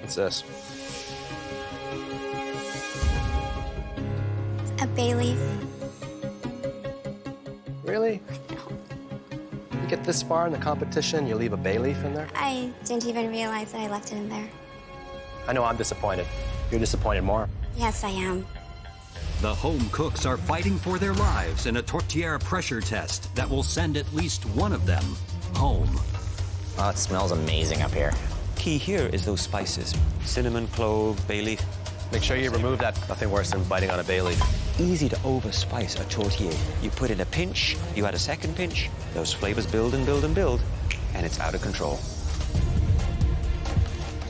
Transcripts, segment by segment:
What's this? A bay leaf. Really? You get this far in the competition, you leave a bay leaf in there? I didn't even realize that I left it in there. I know I'm disappointed. You're disappointed more. Yes, I am. The home cooks are fighting for their lives in a Tourtiere pressure test that will send at least one of them home. Oh, it smells amazing up here. Key here is those spices. Cinnamon, clove, bay leaf. Make sure you remove that. Nothing worse than biting on a bay leaf. Easy to overspice a tourtiere. You put in a pinch, you add a second pinch, those flavors build and build and build, and it's out of control.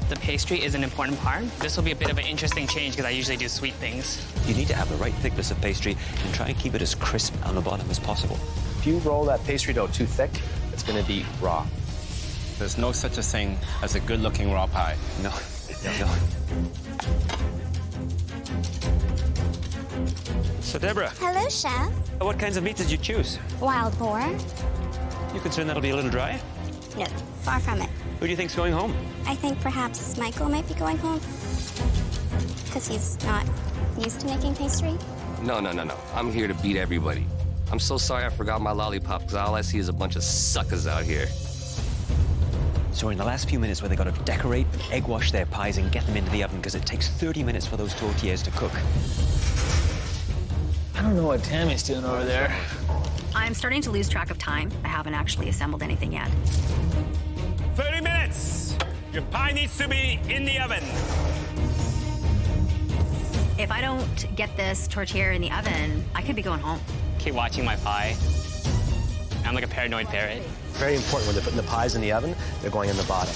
The pastry is an important part. This will be a bit of an interesting change because I usually do sweet things. You need to have the right thickness of pastry and try and keep it as crisp on the bottom as possible. If you roll that pastry dough too thick, it's going to be raw. There's no such a thing as a good-looking raw pie. No. So, Deborah, Hello, Chef. what kinds of meat did you choose? Wild boar? You concerned that'll be a little dry? No, far from it. Who do you think's going home? I think perhaps Michael might be going home. Because he's not used to making pastry. No. I'm here to beat everybody. I'm so sorry I forgot my lollipop, because all I see is a bunch of suckers out here. So in the last few minutes where they got to decorate, egg wash their pies and get them into the oven because it takes 30 minutes for those tourtières to cook. I don't know what Tammy's doing over there. I'm starting to lose track of time. I haven't actually assembled anything yet. 30 minutes! Your pie needs to be in the oven. If I don't get this tourtière in the oven, I could be going home. Keep watching my pie. I'm like a paranoid parrot. Very important when they're putting the pies in the oven, they're going in the bottom.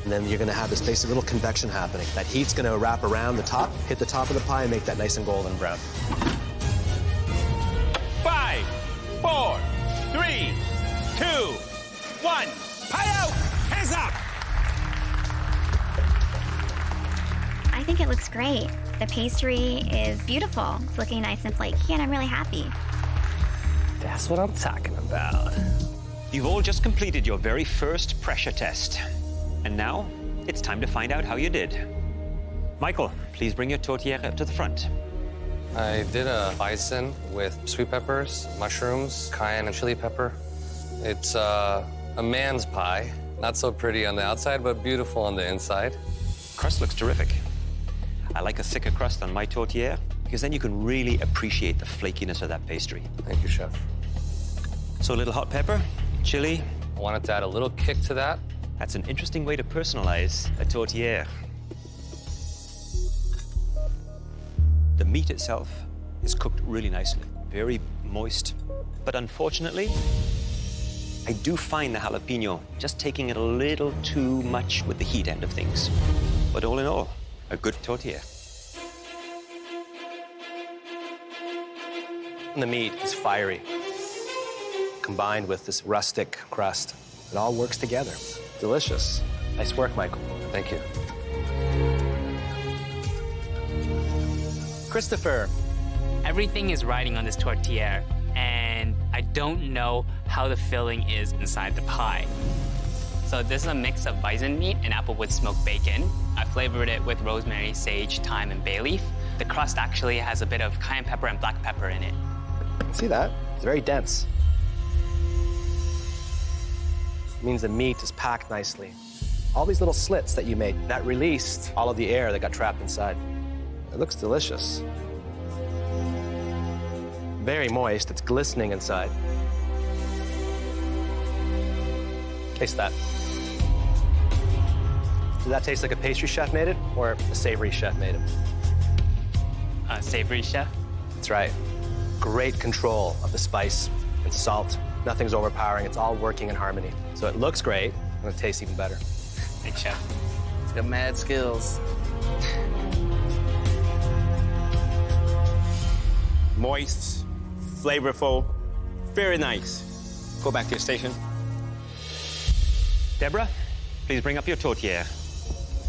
And then you're going to have this basic little convection happening. That heat's going to wrap around the top, hit the top of the pie, and make that nice and golden brown. 5, 4, 3, 2, 1. Pie out! Hands up! I think it looks great. The pastry is beautiful. It's looking nice and flaky, and I'm really happy. That's what I'm talking about. You've all just completed your very first pressure test. And now, it's time to find out how you did. Michael, please bring your tourtière up to the front. I did a bison with sweet peppers, mushrooms, cayenne, and chili pepper. It's a man's pie. Not so pretty on the outside, but beautiful on the inside. Crust looks terrific. I like a thicker crust on my tourtière because then you can really appreciate the flakiness of that pastry. Thank you, Chef. So a little hot pepper, chili. I wanted to add a little kick to that. That's an interesting way to personalize a tourtière. The meat itself is cooked really nicely, very moist. But unfortunately, I do find the jalapeno just taking it a little too much with the heat end of things. But all in all, a good tortilla. And the meat is fiery, combined with this rustic crust. It all works together. Delicious. Nice work, Michael. Thank you. Christopher. Everything is riding on this tourtière, and I don't know how the filling is inside the pie. So this is a mix of bison meat and applewood smoked bacon. I flavored it with rosemary, sage, thyme, and bay leaf. The crust actually has a bit of cayenne pepper and black pepper in it. See that? It's very dense. It means the meat is packed nicely. All these little slits that you made, that released all of the air that got trapped inside. It looks delicious. Very moist, it's glistening inside. Taste that. Does that taste like a pastry chef made it, or a savory chef made it? Savory chef. That's right. Great control of the spice and salt. Nothing's overpowering, it's all working in harmony. So it looks great, and it tastes even better. Thanks, chef. He's got mad skills. Moist, flavorful, very nice. Go back to your station. Deborah, please bring up your tourtière.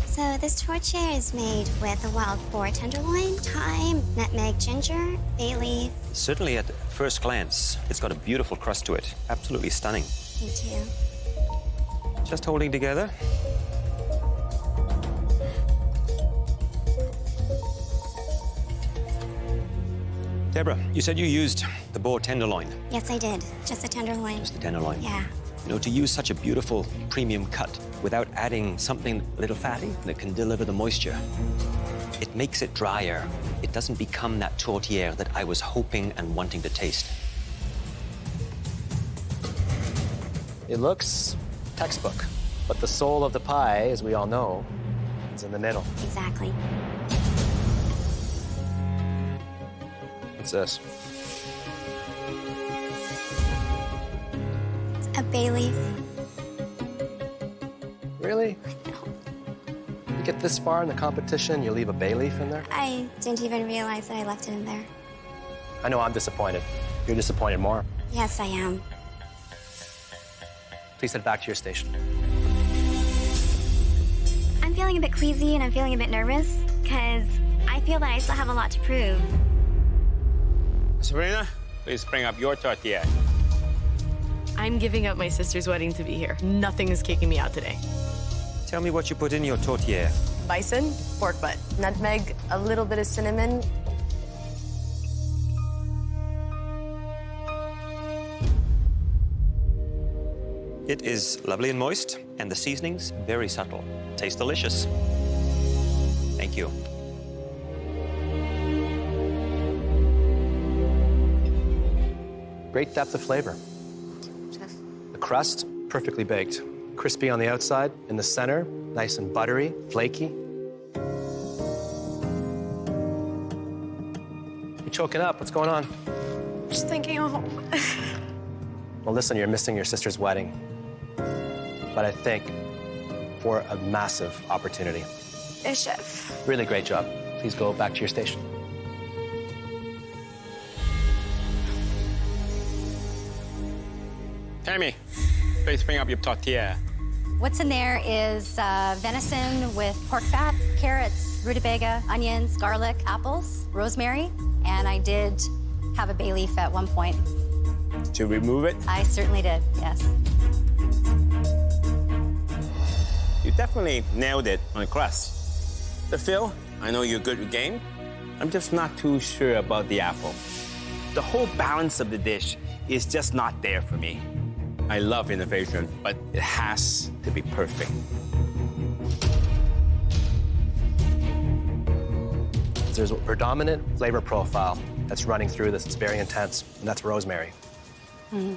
So this tourtière is made with a wild boar tenderloin, thyme, nutmeg, ginger, bay leaf. Certainly at first glance, it's got a beautiful crust to it. Absolutely stunning. Thank you. Just holding together. Deborah, you said you used the boar tenderloin. Yes, I did. Just a tenderloin. Just the tenderloin. Yeah. You know, to use such a beautiful premium cut without adding something a little fatty that can deliver the moisture, it makes it drier. It doesn't become that tourtiere that I was hoping and wanting to taste. It looks textbook, but the soul of the pie, as we all know, is in the middle. Exactly. What's this? It's a bay leaf. Really? You get this far in the competition, you leave a bay leaf in there? I didn't even realize that I left it in there. I know I'm disappointed. You're disappointed more. Yes, I am. Please head back to your station. I'm feeling a bit queasy and I'm feeling a bit nervous because I feel that I still have a lot to prove. Sabrina, please bring up your tortilla. I'm giving up my sister's wedding to be here. Nothing is kicking me out today. Tell me what you put in your tourtiere. Bison, pork butt, nutmeg, a little bit of cinnamon. It is lovely and moist, and the seasonings very subtle. Tastes delicious. Thank you. Great depth of flavor. The crust, perfectly baked. Crispy on the outside, in the center, nice and buttery, flaky. You're choking up, what's going on? Just thinking of home. Well, listen, you're missing your sister's wedding. But I think for a massive opportunity. Yes, chef. Really great job. Please go back to your station. Tammy, please bring up your tortilla. What's in there is venison with pork fat, carrots, rutabaga, onions, garlic, apples, rosemary, and I did have a bay leaf at one point. To remove it, I certainly did, yes. you definitely nailed it on the crust. The fill, I know you're good with game. I'm just not too sure about the apple. The whole balance of the dish is just not there for me. I love innovation, but it has to be perfect. There's a predominant flavor profile that's running through this. It's very intense, and that's rosemary. Mm-hmm.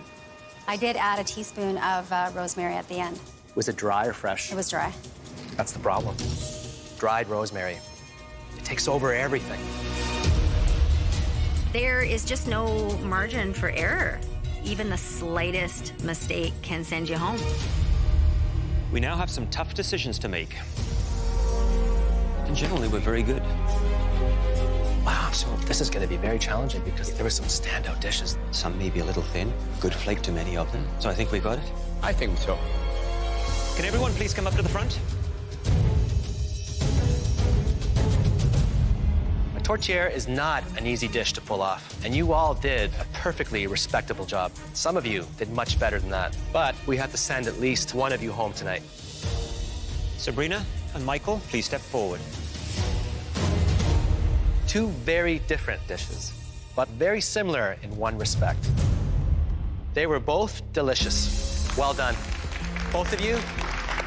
I did add a teaspoon of rosemary at the end. Was it dry or fresh? It was dry. That's the problem. Dried rosemary. It takes over everything. There is just no margin for error. Even the slightest mistake can send you home. We now have some tough decisions to make. And generally, we're very good. Wow, so this is going to be very challenging because there were some standout dishes. Some may be a little thin, good flake to many of them. So I think we got it. I think so. Can everyone please come up to the front? A tourtiere is not an easy dish to pull off, and you all did a perfectly respectable job. Some of you did much better than that, but we have to send at least one of you home tonight. Sabrina and Michael, please step forward. Two very different dishes, but very similar in one respect. They were both delicious. Well done. Both of you,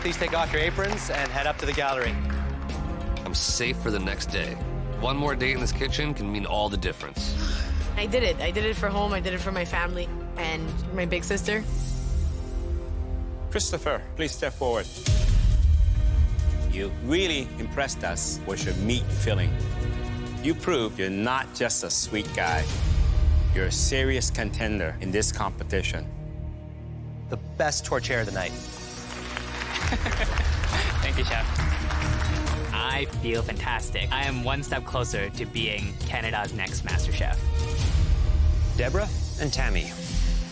please take off your aprons and head up to the gallery. I'm safe for the next day. One more day in this kitchen can mean all the difference. I did it. I did it for home. I did it for my family and my big sister. Christopher, please step forward. You really impressed us with your meat filling. You proved you're not just a sweet guy. You're a serious contender in this competition. The best tourtiere of the night. Thank you, Chef. I feel fantastic. I am one step closer to being Canada's next MasterChef. Deborah and Tammy,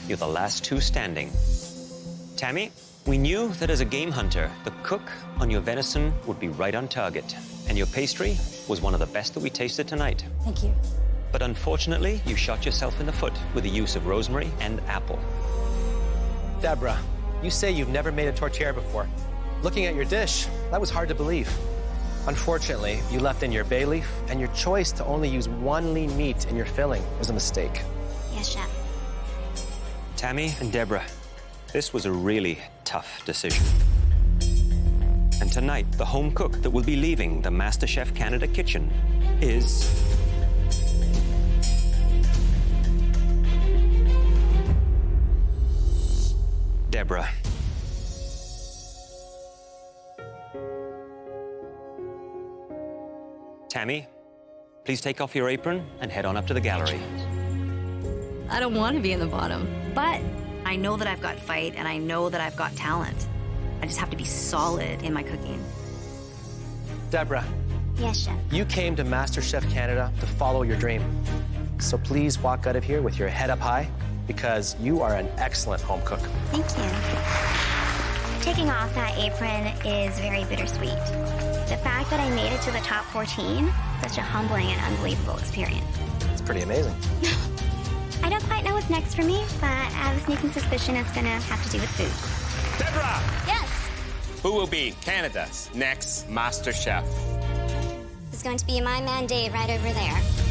you're the last two standing. Tammy, we knew that as a game hunter, the cook on your venison would be right on target. And your pastry was one of the best that we tasted tonight. Thank you. But unfortunately, you shot yourself in the foot with the use of rosemary and apple. Deborah, you say you've never made a tourtiere before. Looking at your dish, that was hard to believe. Unfortunately, you left in your bay leaf, and your choice to only use one lean meat in your filling was a mistake. Yes, Chef. Tammy and Deborah, this was a really tough decision. And tonight, the home cook that will be leaving the MasterChef Canada kitchen is... Deborah. Tammy, please take off your apron and head on up to the gallery. I don't want to be in the bottom, but I know that I've got fight and I know that I've got talent. I just have to be solid in my cooking. Deborah, Yes, Chef. you came to MasterChef Canada to follow your dream. So please walk out of here with your head up high, because you are an excellent home cook. Thank you. Taking off that apron is very bittersweet. The fact that I made it to the top 14, such a humbling and unbelievable experience. It's pretty amazing. I don't quite know what's next for me, but I have a sneaking suspicion it's gonna have to do with food. Deborah! Yes! Who will be Canada's next Master Chef? It's going to be my man Dave right over there.